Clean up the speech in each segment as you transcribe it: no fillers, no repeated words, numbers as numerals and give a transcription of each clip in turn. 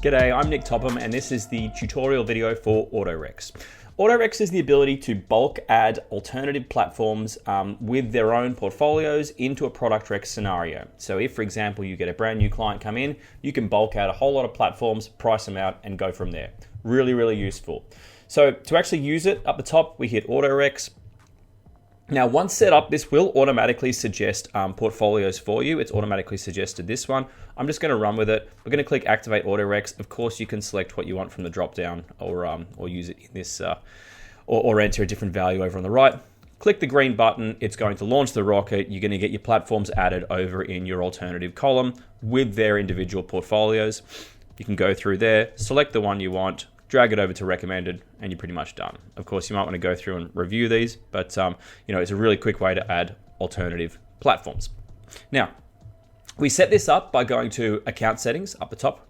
G'day, I'm Nick Topham and this is the tutorial video for AutoRex. AutoRex is the ability to bulk add alternative platforms with their own portfolios into a product Rex scenario. So if, for example, you get a brand new client come in, you can bulk add a whole lot of platforms, price them out, and go from there. Really, really useful. So to actually use it, up the top, we hit AutoRex. Now, once set up, this will automatically suggest portfolios for you. It's automatically suggested this one. I'm just going to run with it. We're going to click Activate AutoRex. Of course, you can select what you want from the drop-down or use it in this, or enter a different value over on the right. Click the green button. It's going to launch the rocket. You're going to get your platforms added over in your alternative column with their individual portfolios. You can go through there, select the one you want, drag it over to recommended, and you're pretty much done. Of course, you might want to go through and review these, but it's a really quick way to add alternative platforms. Now, we set this up by going to Account Settings up the top,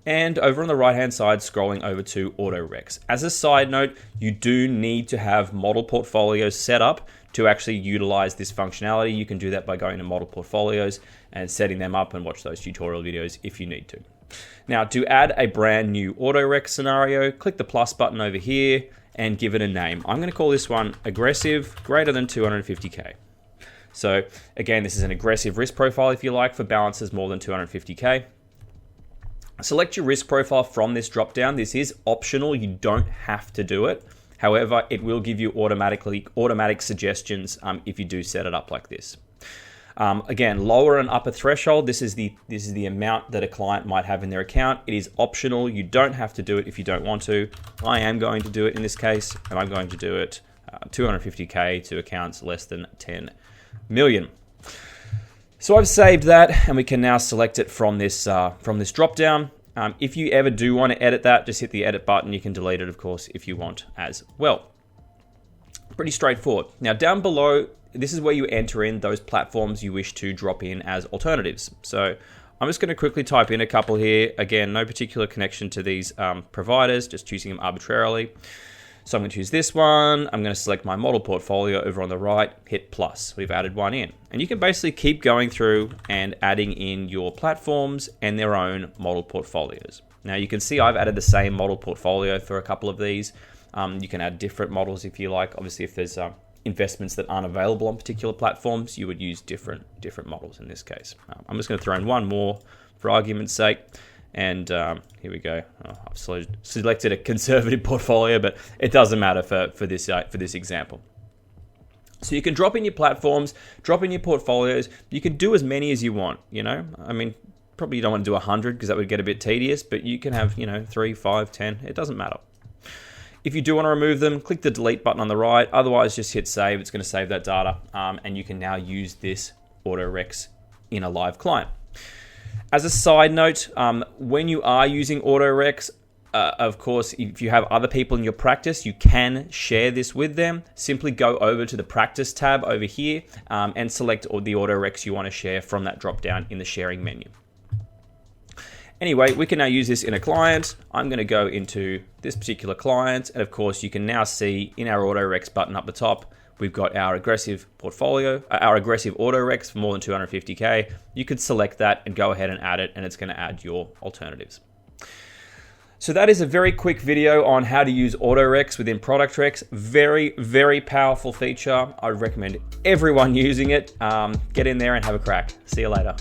and over on the right-hand side, scrolling over to AutoRex. As a side note, you do need to have model portfolios set up to actually utilize this functionality. You can do that by going to model portfolios and setting them up and watch those tutorial videos if you need to. Now, to add a brand new AutoRex scenario, click the plus button over here and give it a name. I'm going to call this one Aggressive greater than 250K. So again, this is an aggressive risk profile, if you like, for balances more than 250K. Select your risk profile from this drop down. This is optional. You don't have to do it. However, it will give you automatic suggestions if you do set it up like this. Again, lower and upper threshold. This is the amount that a client might have in their account. It is optional. You don't have to do it if you don't want to. I am going to do it in this case, and I'm going to do it 250K to accounts less than 10 million. So I've saved that, and we can now select it from this drop down. If you ever do want to edit that, just hit the edit button. You can delete it, of course, if you want as well. Pretty straightforward. Now down below, this is where you enter in those platforms you wish to drop in as alternatives. So I'm just going to quickly type in a couple here. Again, no particular connection to these providers, just choosing them arbitrarily. So I'm going to choose this one. I'm going to select my model portfolio over on the right, hit plus. We've added one in. And you can basically keep going through and adding in your platforms and their own model portfolios. Now you can see I've added the same model portfolio for a couple of these. You can add different models if you like. Obviously, if there's investments that aren't available on particular platforms, you would use different models in this case. I'm just going to throw in one more for argument's sake. And here we go. I've selected a conservative portfolio, but it doesn't matter for this example. So you can drop in your platforms, drop in your portfolios. You can do as many as you want. I mean, probably you don't want to do 100 because that would get a bit tedious. But you can have 3, 5, 10. It doesn't matter. If you do want to remove them, click the delete button on the right. Otherwise, just hit save. It's going to save that data, and you can now use this AutoRex in a live client. As a side note, when you are using AutoRex, of course, if you have other people in your practice, you can share this with them. Simply go over to the practice tab over here and select the AutoRex you want to share from that drop down in the sharing menu. Anyway, we can now use this in a client. I'm going to go into this particular client, and of course, you can now see in our AutoRex button up the top, we've got our aggressive portfolio, our aggressive AutoRex for more than 250K. You could select that and go ahead and add it, and it's going to add your alternatives. So that is a very quick video on how to use AutoRex within Product Rex. Very, very powerful feature. I would recommend everyone using it. Get in there and have a crack. See you later.